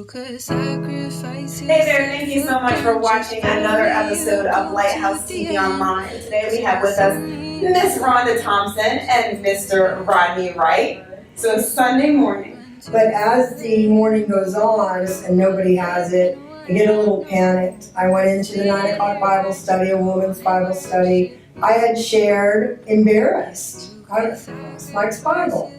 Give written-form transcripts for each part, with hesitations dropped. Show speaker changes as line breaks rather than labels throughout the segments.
could sacrifice. Hey there, thank you so much for watching another episode of Lighthouse TV Online. Today we have with us Miss Rhonda Thompson and Mr. Rodney Wright. So it's Sunday morning.
But as the morning goes on and nobody has it, I get a little panicked. I went into the 9 o'clock Bible study, a woman's Bible study. I had shared embarrassed. I lost Mike's Bible.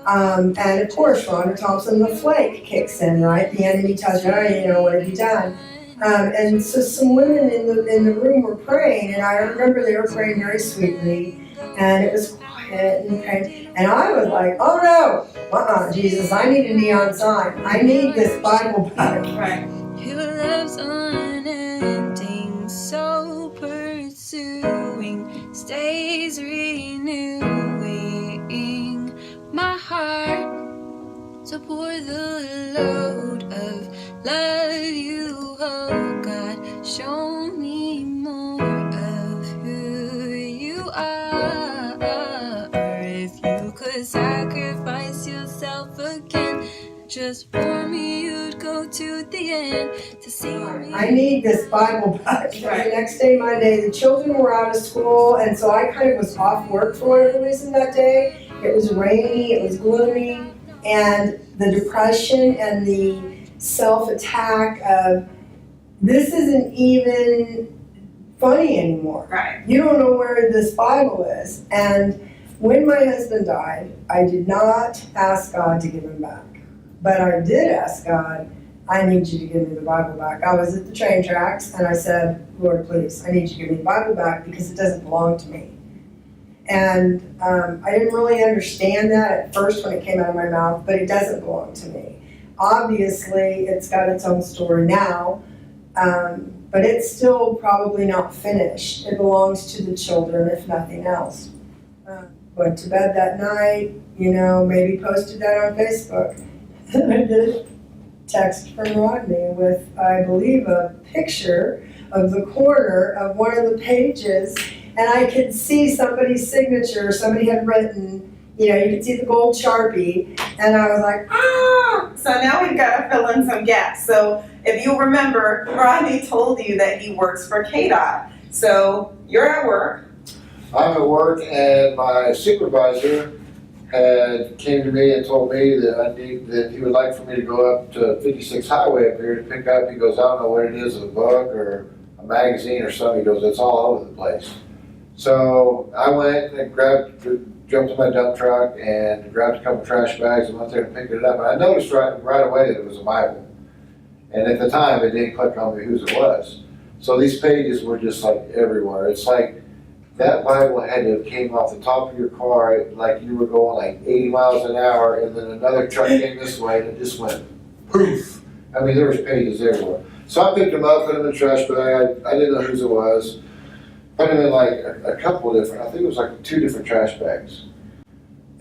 And of course, Rhonda Thompson, the flake kicks in, right? The enemy tells you, oh, what have you done? And so some women in the room were praying, and I remember they were praying very sweetly, and it was quiet and praying. And I was like, oh no, Jesus, I need a neon sign. I need this Bible back.
Right.
Your love's unending, so pursuing, stays renewing my heart to pour the load of love you hold. God, show me more of who you are. If you could sacrifice yourself again, just for me, you'd go to the end to see me.
I need this Bible back. Right. The next day, Monday, the children were out of school, and so I kind of was off work for whatever reason that day. It was rainy, it was gloomy, and the depression and the self-attack of, this isn't even funny anymore.
Right.
You don't know where this Bible is. And when my husband died, I did not ask God to give him back. But I did ask God, I need you to give me the Bible back. I was at the train tracks and I said, Lord, please, I need you to give me the Bible back because it doesn't belong to me. And I didn't really understand that at first when it came out of my mouth, but it doesn't belong to me. Obviously, it's got its own story now, but it's still probably not finished. It belongs to the children, if nothing else. Went to bed that night, maybe posted that on Facebook. I get a text from Rodney with, I believe, a picture of the corner of one of the pages, and I could see somebody's signature. Somebody had written, you could see the gold Sharpie, and I was like, ah!
So now we've got to fill in some gaps. So if you remember, Rodney told you that he works for KDOT. So you're at work.
I'm at work, and my supervisor had came to me and told me that he would like for me to go up to 56 Highway up here to pick up. He goes, I don't know what it is, a book or a magazine or something. He goes, it's all over the place. So I went and jumped in my dump truck and grabbed a couple trash bags and went there and picked it up. And I noticed right away that it was a Bible. And at the time, it didn't click on me whose it was. So these pages were just like everywhere. It's like that Bible had to have came off the top of your car like you were going like 80 miles an hour, and then another truck came this way and it just went poof. I mean, there was pages everywhere. So I picked them up, put them in the trash bag. I didn't know whose it was. Put them in like a couple of different, I think it was like 2 different trash bags.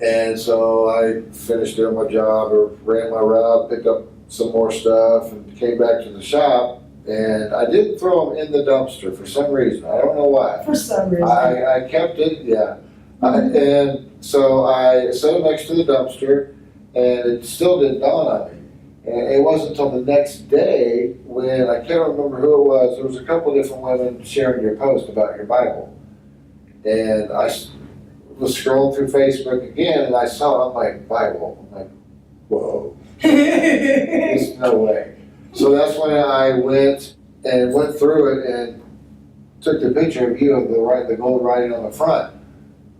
And so I finished doing my job or ran my route, picked up some more stuff, and came back to the shop. And I didn't throw them in the dumpster for some reason. I don't know why.
For some reason.
I kept it, yeah. And so I set it next to the dumpster, and it still didn't dawn on me. And it wasn't until the next day when, I can't remember who it was, there was a couple of different women sharing your post about your Bible. And I was scrolling through Facebook again, and I saw it on my Bible. I'm like, whoa. There's no way. So that's when I went through it and took the picture of you of the gold writing on the front.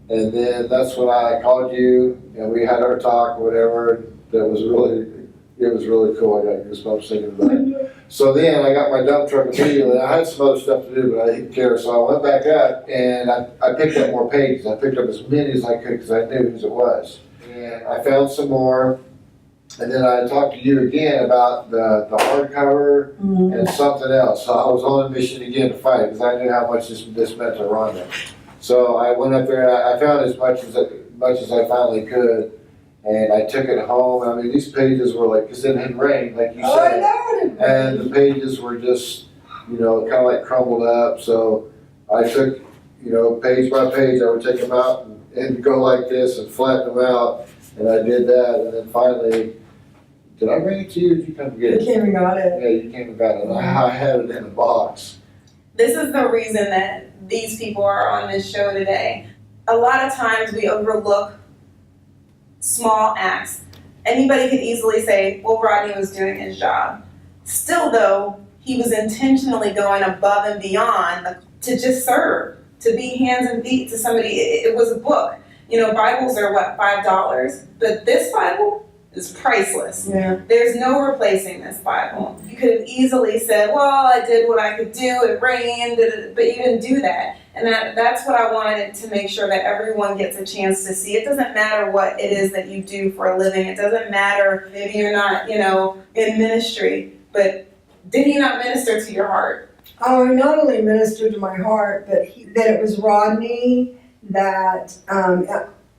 And then that's when I called you and we had our talk or whatever. It was really cool. I got goosebumps thinking about it. So then I got my dump truck immediately. I had some other stuff to do, but I didn't care. So I went back up and I picked up more pages. I picked up as many as I could because I knew whose it was. And I found some more. And then I talked to you again about the hardcover and something else. So I was on a mission again to fight because I knew how much this meant to Rhonda. So I went up there and I found as much as I finally could, and I took it home. I mean, these pages were like, because it had rained, like you said, and the pages were just, kind of like crumbled up. So I took, page by page, I would take them out and go like this and flatten them out, and I did that, and then finally Did I bring it to you or did you come get
You
it?
came and got it.
Yeah, you came and got it. I had it in a box.
This is the reason that these people are on this show today. A lot of times we overlook small acts. Anybody could easily say, well, Rodney was doing his job. Still, though, he was intentionally going above and beyond to just serve, to be hands and feet to somebody. It was a book. You know, Bibles are what, $5? But this Bible is priceless.
Yeah.
There's no replacing this Bible. You could have easily said, well, I did what I could do, it rained, but you didn't do that. And that's what I wanted to make sure that everyone gets a chance to see. It doesn't matter what it is that you do for a living. It doesn't matter, maybe you're not, you know, in ministry, but did he not minister to your heart?
Oh, he not only ministered to my heart, but that it was Rodney that,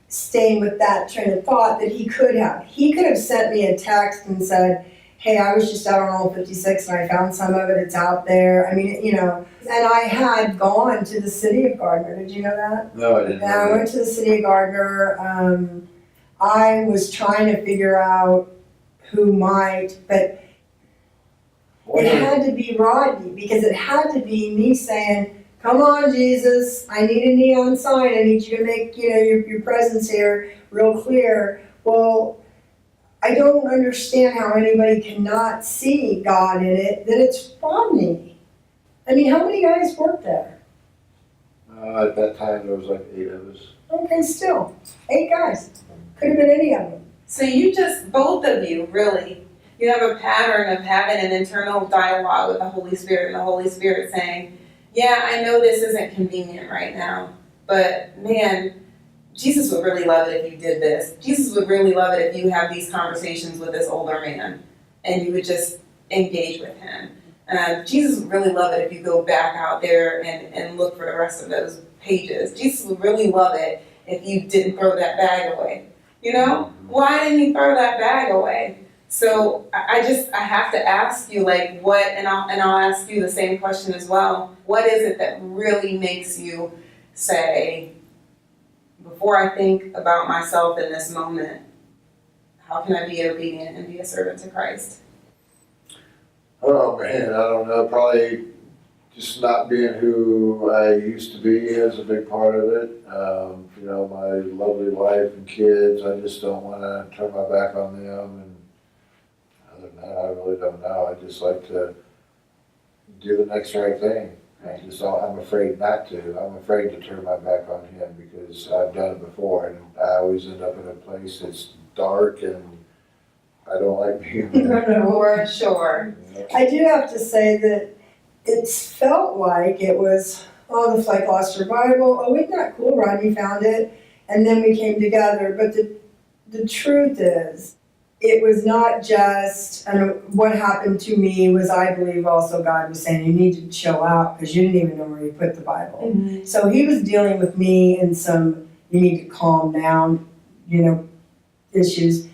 staying with that train of thought, that he could have. He could have sent me a text and said, hey, I was just out on Old 56 and I found some of it, it's out there. I mean, you know, and I had gone to the city of Gardner. Did you know that?
No, I didn't know
Yeah, I
that.
went to the city of Gardner. I was trying to figure out who might, but it had to be Rodney, because it had to be me saying, come on, Jesus, I need a neon sign. I need you to make, you know, your presence here real clear. Well, I don't understand how anybody cannot see God in it, that it's Rodney. I mean, how many guys work there?
At that time, there was like 8 of us.
Okay, still, 8 guys. Could have been any of them.
So you just, both of you, really, you have a pattern of having an internal dialogue with the Holy Spirit, and the Holy Spirit saying, yeah, I know this isn't convenient right now, but man, Jesus would really love it if you did this. Jesus would really love it if you have these conversations with this older man and you would just engage with him. Jesus would really love it if you go back out there and look for the rest of those pages. Jesus would really love it if you didn't throw that bag away. You know? Why didn't you throw that bag away? So I have to ask you, like, what, and I'll ask you the same question as well. What is it that really makes you say, before I think about myself in this moment, how can I be obedient and be a servant to Christ?
Oh man, I don't know, probably just not being who I used to be is a big part of it. You know, my lovely wife and kids, I just don't want to turn my back on them. And other than that, I really don't know. I just like to do the next right thing. I'm afraid not to. I'm afraid to turn my back on him because I've done it before, and I always end up in a place that's dark and I don't like being there.
For sure.
I do have to say that it's felt like it was, oh, the Flight Lost Your Bible. Oh, isn't that cool? Rodney found it. And then we came together. But the truth is, it was not just, and what happened to me was, I believe also God was saying, you need to chill out because you didn't even know where you put the Bible.
Mm-hmm.
So he was dealing with me in some, you need to calm down, you know, issues.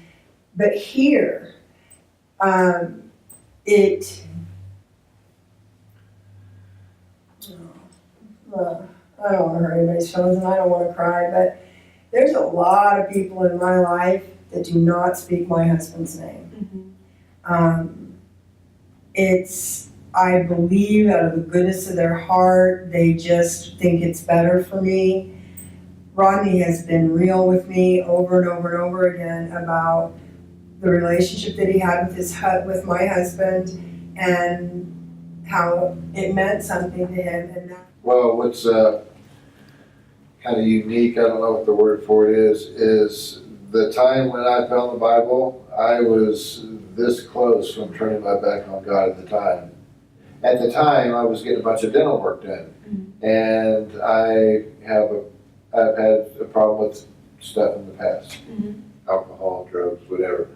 But here, I don't want to hurt anybody's feelings and I don't want to cry, but there's a lot of people in my life that do not speak my husband's name.
Mm-hmm.
I believe out of the goodness of their heart, they just think it's better for me. Rodney has been real with me over and over and over again about the relationship that he had with my husband and how it meant something to him. And that,
Well, what's kind of unique, I don't know what the word for it is the time when I found the Bible, I was this close from turning my back on God at the time. At the time, I was getting a bunch of dental work done.
Mm-hmm.
And I've had a problem with stuff in the past.
Mm-hmm.
Alcohol, drugs, whatever.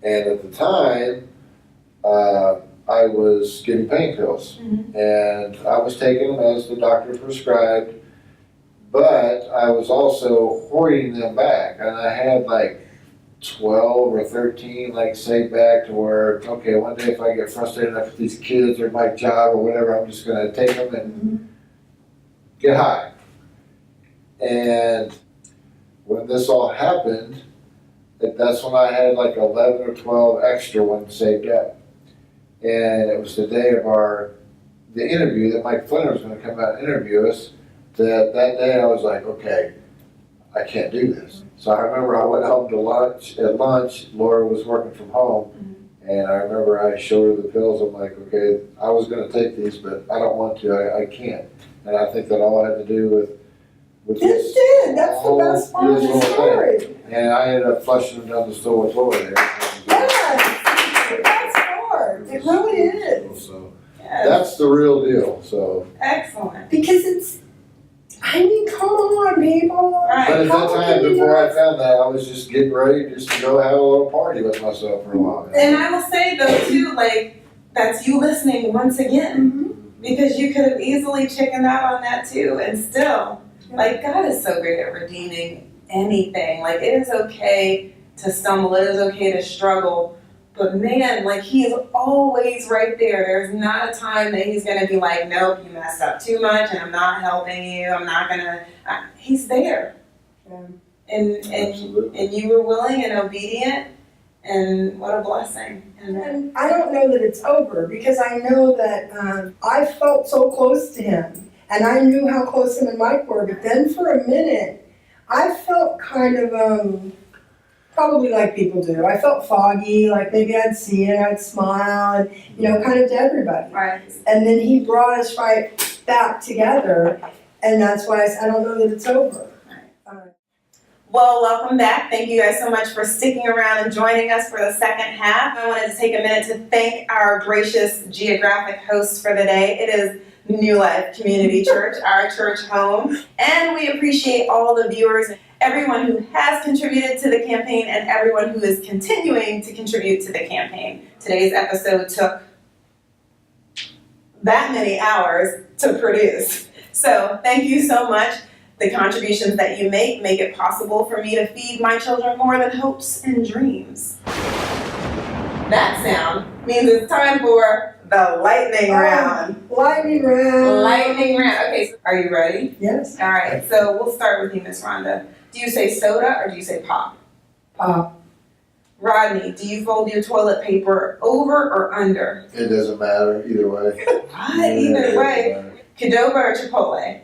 And at the time, I was getting pain pills.
Mm-hmm.
And I was taking them as the doctor prescribed, but I was also hoarding them back. And I had like 12 or 13 like saved back to where, okay, one day if I get frustrated enough with these kids or my job or whatever, I'm just gonna take them and get high. And when this all happened, that's when I had like 11 or 12 extra ones saved up. And it was the day of the interview that Mike Flinner was gonna come out and interview us. That day I was like, okay, I can't do this. So I remember I went home to lunch. At lunch, Laura was working from home. And I remember I showed her the pills. I'm like, okay, I was gonna take these, but I don't want to, I can't. And I think that all had to do with
It
this.
did, that's the best part of
this
the
whole thing.
story.
And I ended up flushing them down the store with Laura there.
Yes, the best part, it really is.
So
Yes.
that's the real deal, so.
Excellent.
Because I mean, come on, people.
Right.
But at
How
that
can
time,
you
before I
not-
found that, I was just getting ready just to go have a little party with myself for a while.
And I will say though too, like, that's you listening once again.
Mhm.
Because you could have easily chickened out on that too, and still, like, God is so great at redeeming anything. Like, it is okay to stumble, it is okay to struggle, but man, like, He is always right there. There's not a time that He's gonna be like, nope, you messed up too much, and I'm not helping you. I'm not gonna. He's there,
Yeah.
and
Absolutely.
and you were willing and obedient, and what a blessing.
And I don't know that it's over because I know that I felt so close to him and I knew how close him and Mike were. But then for a minute, I felt kind of probably like people do. I felt foggy, like maybe I'd see it, I'd smile, and kind of to everybody.
Right.
And then he brought us right back together, and that's why I don't know that it's over.
Well, welcome back. Thank you guys so much for sticking around and joining us for the second half. I wanted to take a minute to thank our gracious geographic host for the day. It is New Life Community Church, our church home. And we appreciate all the viewers, everyone who has contributed to the campaign and everyone who is continuing to contribute to the campaign. Today's episode took that many hours to produce. So thank you so much. The contributions that you make it possible for me to feed my children more than hopes and dreams. That sound means it's time for the lightning round.
Lightning round.
Lightning round. Okay, so are you ready?
Yes.
All right, so we'll start with you, Miss Rhonda. Do you say soda or do you say pop?
Pop.
Rodney, do you fold your toilet paper over or under?
It doesn't matter, either way.
What? Either way. Qdoba or Chipotle?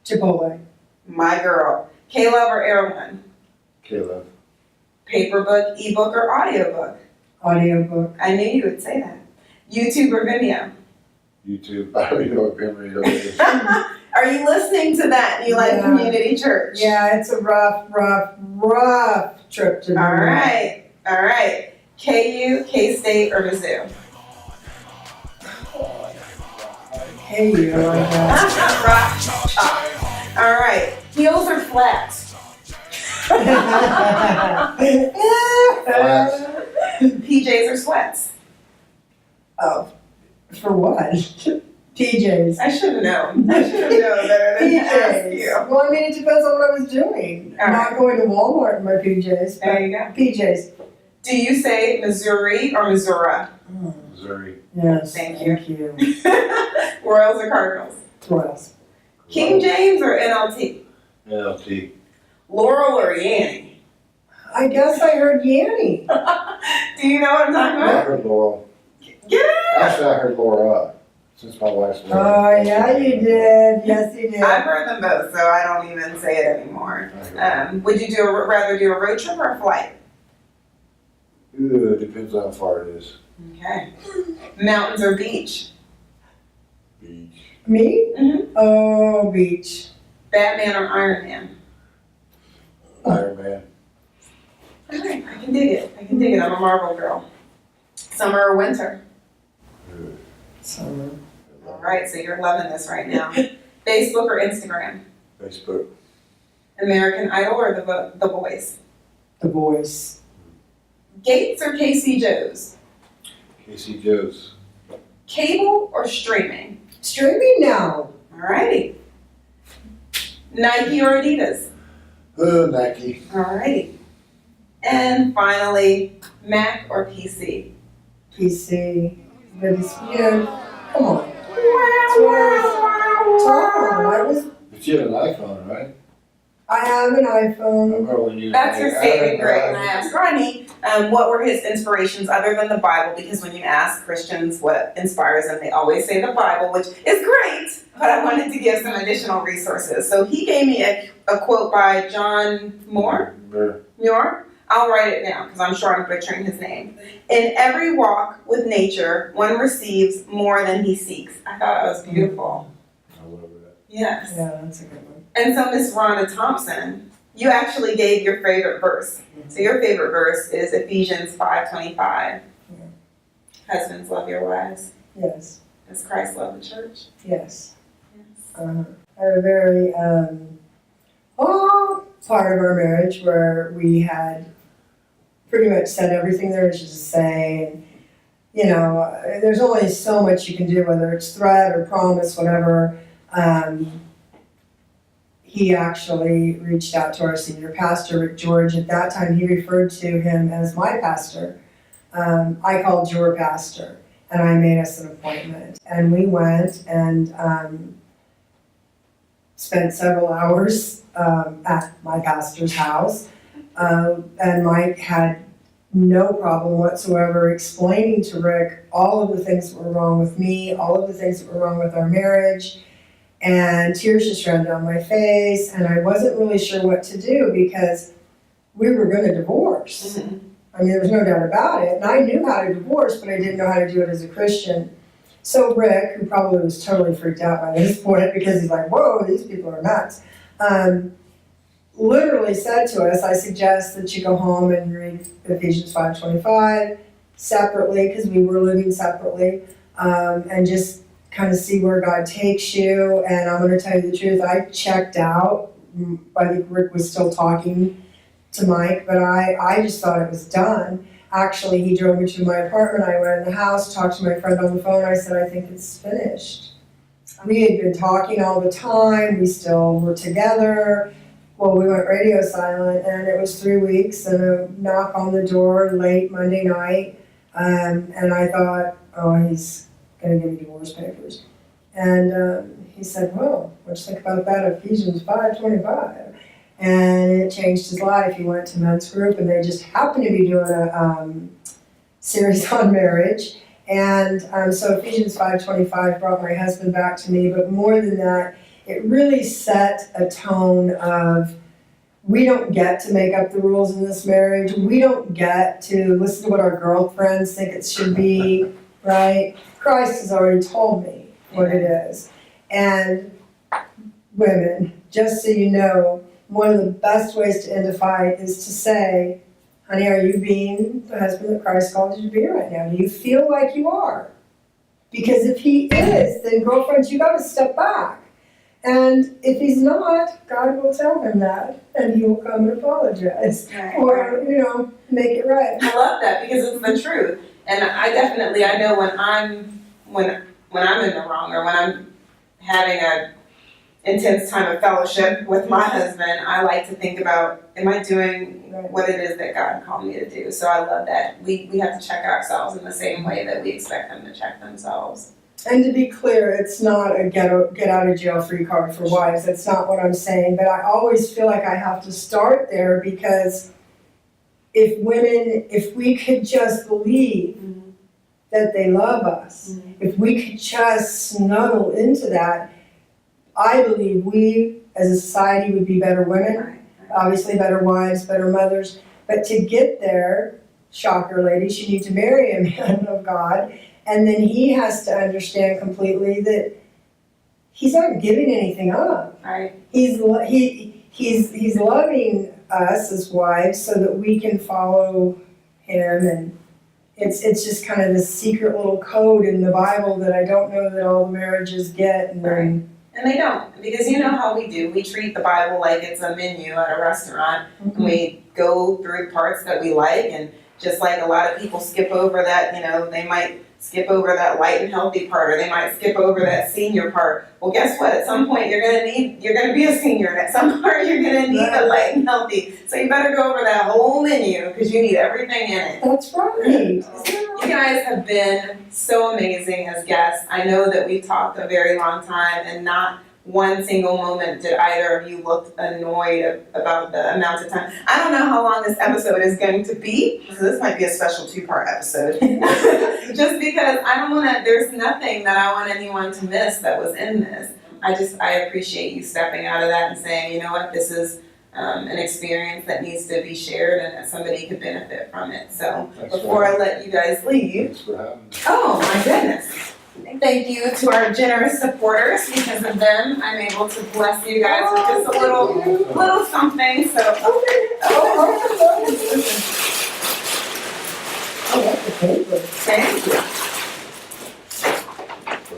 Chipotle.
My girl. Caleb or Erwin?
Caleb.
Paper book, ebook, or audiobook?
Audiobook.
I knew you would say that. YouTube or Vimeo?
YouTube. I don't even know what Vimeo is.
Are you listening to that New Life
Yeah.
Community Church?
Yeah, it's a rough trip to
All right. KU, K-State, or Mizzou?
Hey, you like that?
All right. Heels or flats? PJs or sweats?
Oh, for what? PJs.
I should have known. I should have known better than to ask you.
PJs. Well, I mean, it depends on what I was doing.
All
I'm
right.
not going to Walmart in my PJs,
There
but
you go.
PJs.
Do you say Missouri or Missouri?
Missouri.
Yes.
Thank you.
Thank you.
Royals or Cardinals?
Royals.
King James or NLT?
NLT.
Laurel or Yanny?
I guess I heard Yanny.
Do you know what I'm talking
I
about?
heard Laurel.
Yeah.
Actually, I heard Laura since my wife's married.
Oh, yeah, you did. Yes, you did.
I've heard them both, so I don't even say it anymore. Would you rather do a road trip or a flight?
It depends on how far it is.
Okay. Mountains or beach?
Beach.
Me?
Mhm.
Oh, beach.
Batman or Iron Man?
Iron Man.
Okay, I can dig it. I'm a Marvel girl. Summer or winter?
Summer.
All right, so you're loving this right now. Facebook or Instagram?
Facebook.
American Idol or The Voice?
The Voice.
Gates or KC Joe's?
Casey Joe's.
Cable or streaming?
Streaming now.
Alrighty. Nike or Adidas?
Nike.
Alrighty. And finally, Mac or PC?
PC. But it's, come on. That's what I was talking about.
But you have an iPhone, right?
I have an iPhone.
That's your saving grace. And I asked Rodney, what were his inspirations other than the Bible? Because when you ask Christians what inspires them, they always say the Bible, which is great, but I wanted to give some additional resources. So he gave me a quote by John Moore. I'll write it down because I'm sure I'm butchering his name. In every walk with nature, one receives more than he seeks. I thought that was beautiful.
I love that.
Yes.
Yeah, that's a good one.
And so, Miss Rhonda Thompson, you actually gave your favorite verse. So your favorite verse is Ephesians 5:25.
Yeah.
Husbands, love your wives
Yes.
as Christ loved the church.
Yes.
Yes.
I had a very part of our marriage where we had pretty much said everything there was to say. And, you know, there's only so much you can do, whether it's threat or promise, whatever. He actually reached out to our senior pastor, Rick George. At that time, he referred to him as my pastor. I called your pastor, and I made us an appointment. And we went and spent several hours at my pastor's house. And Mike had no problem whatsoever explaining to Rick all of the things that were wrong with me, all of the things that were wrong with our marriage. And tears just ran down my face, and I wasn't really sure what to do because we were going to divorce.
Mm-hmm.
I mean, there was no doubt about it. And I knew how to divorce, but I didn't know how to do it as a Christian. So Rick, who probably was totally freaked out by this point because he's like, whoa, these people are nuts, literally said to us, I suggest that you go home and read Ephesians 5:25 separately, because we were living separately, and just kind of see where God takes you. And I'm going to tell you the truth, I checked out. I think Rick was still talking to Mike, but I just thought it was done. Actually, he drove me to my apartment. I went in the house, talked to my friend on the phone. I said, I think it's finished. We had been talking all the time. We still were together. Well, we went radio silent, and it was 3 weeks, and a knock on the door late Monday night. And I thought, oh, he's going to give me divorce papers. And he said, well, what do you think about that, Ephesians 5:25? And it changed his life. He went to men's group, and they just happened to be doing a series on marriage. And so Ephesians 5:25 brought my husband back to me, but more than that, it really set a tone of, we don't get to make up the rules in this marriage. We don't get to listen to what our girlfriends think it should be, right? Christ has already told me what it is. And women, just so you know, one of the best ways to end a fight is to say, honey, are you being the husband that Christ called you to be right now? Do you feel like you are? Because if he is, then girlfriends, you got to step back. And if he's not, God will tell him that, and he will come and apologize, or, you know, make it right.
I love that because it's the truth. And I know when I'm in the wrong, or when I'm having a intense time of fellowship with my husband, I like to think about, am I doing what it is that God called me to do? So I love that. We have to check ourselves in the same way that we expect them to check themselves.
And to be clear, it's not a get out of jail free card for wives. That's not what I'm saying. But I always feel like I have to start there, because if we could just believe that they love us, if we could just snuggle into that, I believe we as a society would be better women, obviously better wives, better mothers. But to get there, shocker ladies, you need to marry a man of God. And then he has to understand completely that he's not giving anything up.
Right.
He's loving us as wives so that we can follow him. And it's just kind of this secret little code in the Bible that I don't know that all the marriages get. And
And they don't, because you know how we do. We treat the Bible like it's a menu at a restaurant. And we go through parts that we like, and just like a lot of people skip over that, they might skip over that light and healthy part, or they might skip over that senior part. Well, guess what? At some point, you're gonna be a senior, and at some part, you're gonna need the light and healthy. So you better go over that whole menu, because you need everything in it.
That's right.
You guys have been so amazing as guests. I know that we've talked a very long time, and not one single moment did either of you look annoyed about the amount of time. I don't know how long this episode is going to be, so this might be a special 2-part episode. Just because I don't want to, there's nothing that I want anyone to miss that was in this. I appreciate you stepping out of that and saying, you know what, this is an experience that needs to be shared and that somebody could benefit from it. So before I let you guys leave,
Thanks for having me.
oh my goodness. Thank you to our generous supporters. Because of them, I'm able to bless you guys with just a little something. So,
that's a paper.
thank you.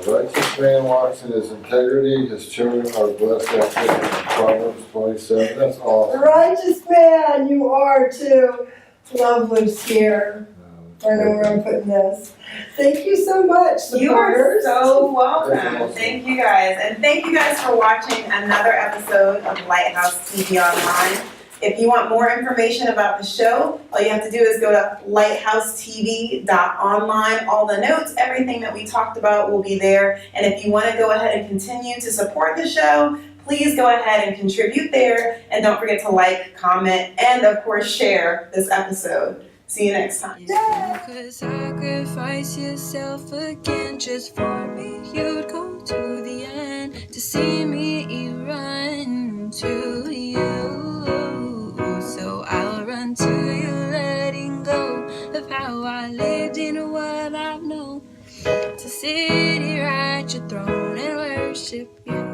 The righteous man walks in his integrity, his children are blessed after him. Proverbs 27, that's
The
awesome.
righteous man, you are too. Love lives here. I know where I'm putting this. Thank you so much,
You are
supporters.
so welcome.
Awesome.
Thank you guys. And thank you guys for watching another episode of Lighthouse TV Online. If you want more information about the show, all you have to do is go to LighthouseTV.online. All the notes, everything that we talked about will be there. And if you want to go ahead and continue to support the show, please go ahead and contribute there. And don't forget to like, comment, and of course share this episode. See you next time.
You could sacrifice yourself again just for me. You'd go to the end to see me run to you. So I'll run to you, letting go of how I lived and what I've known. To sit here at your throne and worship you.